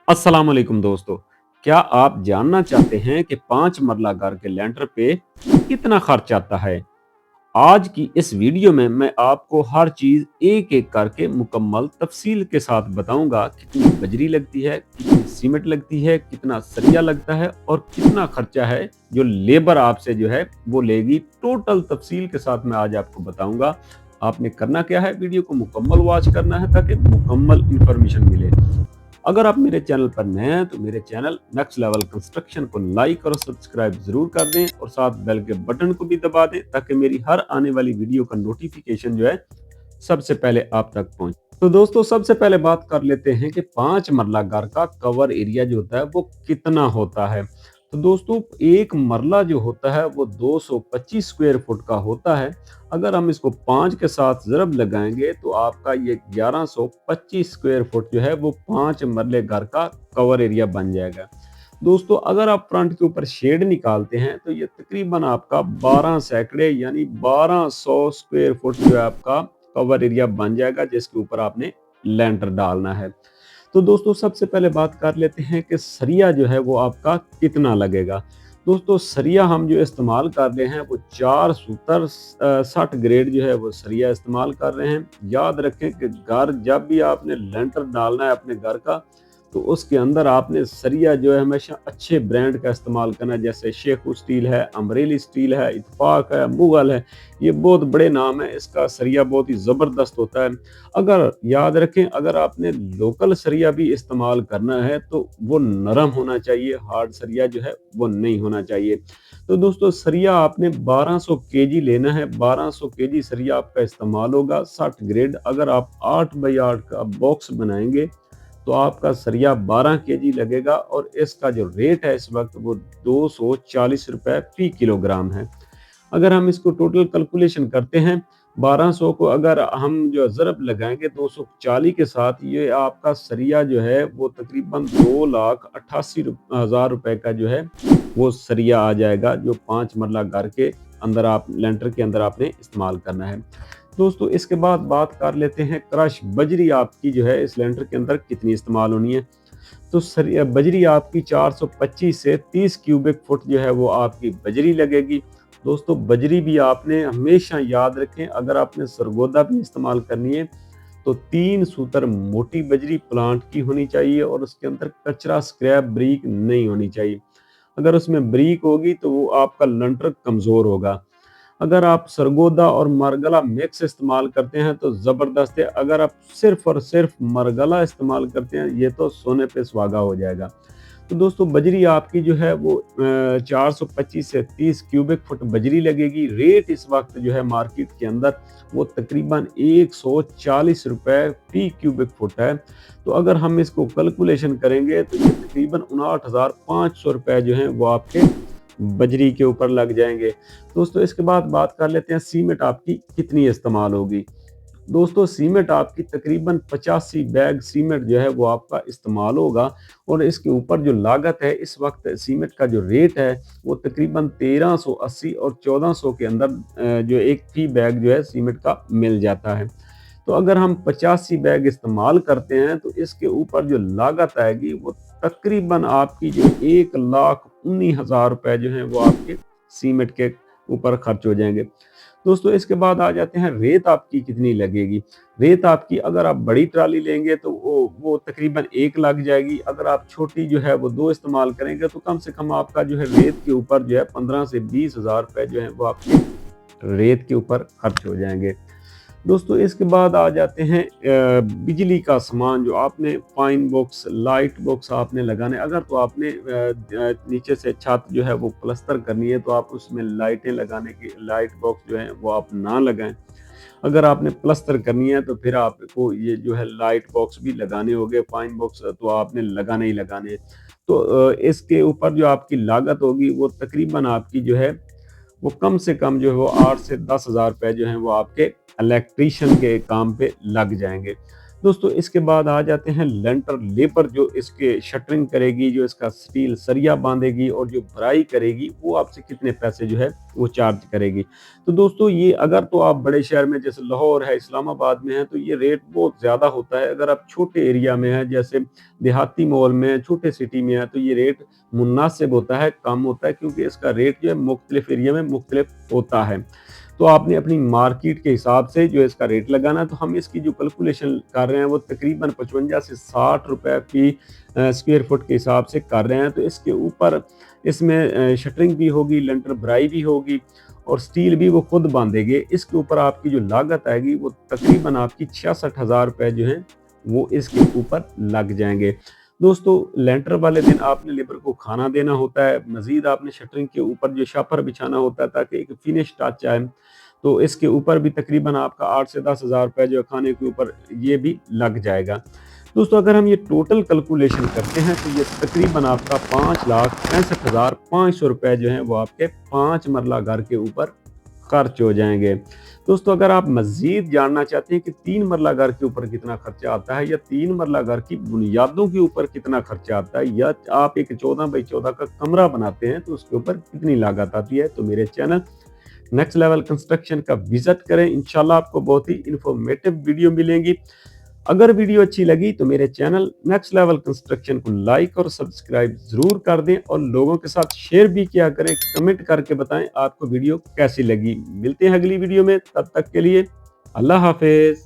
अस्सलाम वालेकुम दोस्तों। क्या आप जानना चाहते हैं कि 5 मरला घर के लेंटर पे कितना खर्च आता है? आज की इस वीडियो में मैं आपको हर चीज़ एक-एक करके मुकम्मल तफ़सील के साथ बताऊँगा। कितनी बजरी लगती है, कितनी सीमेंट लगती है, कितना सरिया लगता है और कितना खर्चा है जो लेबर आपसे जो है वो लेगी। टोटल तफ़सील के साथ मैं आज आपको बताऊँगा। आपने करना क्या है, वीडियो को मुकम्मल वॉच करना है ताकि मुकम्मल इन्फॉर्मेशन मिले। अगर आप मेरे चैनल पर नए हैं तो मेरे चैनल नेक्स्ट लेवल कंस्ट्रक्शन को लाइक और सब्सक्राइब जरूर कर दें और साथ बेल के बटन को भी दबा दें ताकि मेरी हर आने वाली वीडियो का नोटिफिकेशन जो है सबसे पहले आप तक पहुंचे। तो दोस्तों सबसे पहले बात कर लेते हैं कि 5 मरला घर का कवर एरिया जो होता है वो कितना होता है। तो दोस्तों एक मरला जो होता है वो 225 स्क्वायर फुट का होता है। अगर हम इसको 5 के साथ ज़रब लगाएंगे तो आपका ये 1125 स्क्वायर फुट जो है वो 5 मरले घर का कवर एरिया बन जाएगा। दोस्तों अगर आप फ्रंट के ऊपर शेड निकालते हैं तो ये तकरीबन आपका 12 सैकड़े यानी 1200 स्क्वायर फुट जो है आपका कवर एरिया बन जाएगा, जिसके ऊपर आपने लेंटर डालना है। तो दोस्तों सबसे पहले बात कर लेते हैं कि सरिया जो है वो आपका कितना लगेगा। दोस्तों सरिया हम जो इस्तेमाल कर रहे हैं वो 4 सूतर 60 ग्रेड जो है वो सरिया इस्तेमाल कर रहे हैं। याद रखें कि घर जब भी आपने लेंटर डालना है अपने घर का तो उसके अंदर आपने सरिया जो है हमेशा अच्छे ब्रांड का इस्तेमाल करना है, जैसे शेखू स्टील है, अमरेली स्टील है, इत्तेफाक है, मुगल है। ये बहुत बड़े नाम है, इसका सरिया बहुत ही ज़बरदस्त होता है। अगर याद रखें अगर आपने लोकल सरिया भी इस्तेमाल करना है तो वो नरम होना चाहिए, हार्ड सरिया जो है वो नहीं होना चाहिए। तो दोस्तों सरिया आपने 1200 केजी लेना है। 1200 केजी सरिया आपका इस्तेमाल होगा 60 ग्रेड। अगर आप 8 बाई 8 का बॉक्स बनाएंगे तो आपका सरिया 12 केजी लगेगा और इसका जो रेट है इस वक्त वो 240 रुपए फी किलोग्राम है। अगर हम इसको टोटल कैलकुलेशन करते हैं 1200 को अगर हम जो ज़रब लगाएंगे 240 के साथ, ये आपका सरिया जो है वो तकरीबन 2,88,000 रुपए का जो है वो सरिया आ जाएगा, जो 5 मरला घर के अंदर आप लेंटर के अंदर आपने इस्तेमाल करना है। दोस्तों इसके बाद बात कर लेते हैं क्रश बजरी आपकी जो है इस लेंटर के अंदर कितनी इस्तेमाल होनी है। तो सर बजरी आपकी 425 से 30 क्यूबिक फुट जो है वो आपकी बजरी लगेगी। दोस्तों बजरी भी आपने हमेशा याद रखें, अगर आपने सरगोदा भी इस्तेमाल करनी है तो 3 सूतर मोटी बजरी प्लांट की होनी चाहिए और उसके अंदर कचरा स्क्रैप ब्रिक नहीं होनी चाहिए। अगर उसमें ब्रिक होगी तो वो आपका लंटर कमज़ोर होगा। अगर आप सरगोदा और मरगला मिक्स इस्तेमाल करते हैं तो ज़बरदस्त है। अगर आप सिर्फ और सिर्फ मरगला इस्तेमाल करते हैं ये तो सोने पे सुहागा हो जाएगा। तो दोस्तों बजरी आपकी जो है वो 425 से 30 क्यूबिक फुट बजरी लगेगी। रेट इस वक्त जो है मार्केट के अंदर वो तकरीबन 140 रुपए फी क्यूबिक फुट है। तो अगर हम इसको कैलकुलेशन करेंगे तो ये तकरीबन 59,500 रुपए जो हैं वो आपके बजरी के ऊपर लग जाएंगे। दोस्तों इसके बाद बात कर लेते हैं सीमेंट आपकी कितनी इस्तेमाल होगी। दोस्तों सीमेंट आपकी तकरीबन 85 बैग सीमेंट जो है वो आपका इस्तेमाल होगा और इसके ऊपर जो लागत है इस वक्त सीमेंट का जो रेट है वो तकरीबन 1380 और 1400 के अंदर जो एक फी बैग जो है सीमेंट का मिल जाता है। तो अगर हम 85 बैग इस्तेमाल करते हैं तो इसके ऊपर जो लागत आएगी वो तकरीबन आपकी जो 1,19,000 रुपए जो है वो आपके सीमेंट के ऊपर खर्च हो जाएंगे। दोस्तों इसके बाद आ जाते हैं रेत आपकी कितनी लगेगी। रेत आपकी अगर आप बड़ी ट्राली लेंगे तो वो तकरीबन 1 लग जाएगी। अगर आप छोटी जो है वो 2 इस्तेमाल करेंगे तो कम से कम आपका जो है रेत के ऊपर जो है 15 से 20,000 रुपए जो है वो आपके रेत के ऊपर खर्च हो जाएंगे। दोस्तों इसके बाद आ जाते हैं बिजली का सामान जो आपने फाइन बॉक्स लाइट बॉक्स आपने लगाने, अगर तो आपने नीचे से छत जो है वो प्लस्तर करनी है तो आप उसमें लाइटें लगाने की लाइट बॉक्स जो है वो आप ना लगाएं। अगर आपने प्लस्तर करनी है तो फिर आपको ये जो है लाइट बॉक्स भी लगाने होंगे, फाइन बॉक्स तो आपने लगाने ही लगाने हैं। तो इसके ऊपर जो आपकी लागत होगी वो तकरीबन आपकी जो है वो कम से कम जो है वो 8 से 10,000 रुपए जो हैं वो आपके इलेक्ट्रीशियन के काम पे लग जाएंगे। दोस्तों इसके बाद आ जाते हैं लेंटर लेबर, जो इसके शटरिंग करेगी, जो इसका स्टील सरिया बांधेगी और जो भराई करेगी, वो आपसे कितने पैसे जो है वो चार्ज करेगी। तो दोस्तों ये अगर तो आप बड़े शहर में जैसे लाहौर है, इस्लामाबाद में है, तो ये रेट बहुत ज़्यादा होता है। अगर आप छोटे एरिया में है, जैसे देहाती माहौल में, छोटे सिटी में है, तो ये रेट मुनासिब होता है, कम होता है, क्योंकि इसका रेट जो है मुख्तलिफ एरिया में मुख्तलिफ होता है। तो आपने अपनी मार्केट के हिसाब से जो है इसका रेट लगाना है। तो हम इसकी जो कैलकुलेशन कर रहे हैं वो तकरीबन 55 से 60 रुपए फी स्क्वायर फुट के हिसाब से कर रहे हैं। तो इसके ऊपर इसमें शटरिंग भी होगी, लेंटर भराई भी होगी और स्टील भी वो खुद बांधेंगे। इसके ऊपर आपकी जो लागत आएगी वो तकरीबन आपकी 66,000 रुपए जो है वो इसके ऊपर लग जाएंगे। दोस्तों लेंटर वाले दिन आपने लेबर को खाना देना होता है, मजीद आपने शटरिंग के ऊपर जो शापर बिछाना होता है ताकि एक फिनिश टच आए। तो इसके ऊपर भी तकरीबन आपका 8 से 10,000 रुपए जो है खाने के ऊपर ये भी लग जाएगा। दोस्तों अगर हम ये टोटल कैलकुलेशन करते हैं तो ये तकरीबन आपका 5,65,500 रुपए जो है वो आपके 5 मरला घर के ऊपर खर्च हो जाएंगे। दोस्तों अगर आप मजीद जानना चाहते हैं कि 3 मरला घर के ऊपर कितना खर्चा आता है, या 3 मरला घर की बुनियादों के ऊपर कितना खर्चा आता है, या आप एक 14 बाई 14 का कमरा बनाते हैं तो उसके ऊपर कितनी लागत आती है, तो मेरे चैनल नेक्स्ट लेवल कंस्ट्रक्शन का विजिट करें। इंशाल्लाह आपको बहुत ही इंफॉर्मेटिव वीडियो मिलेंगी। अगर वीडियो अच्छी लगी तो मेरे चैनल नेक्स्ट लेवल कंस्ट्रक्शन को लाइक और सब्सक्राइब जरूर कर दें और लोगों के साथ शेयर भी किया करें। कमेंट करके बताएं आपको वीडियो कैसी लगी। मिलते हैं अगली वीडियो में, तब तक के लिए अल्लाह हाफिज।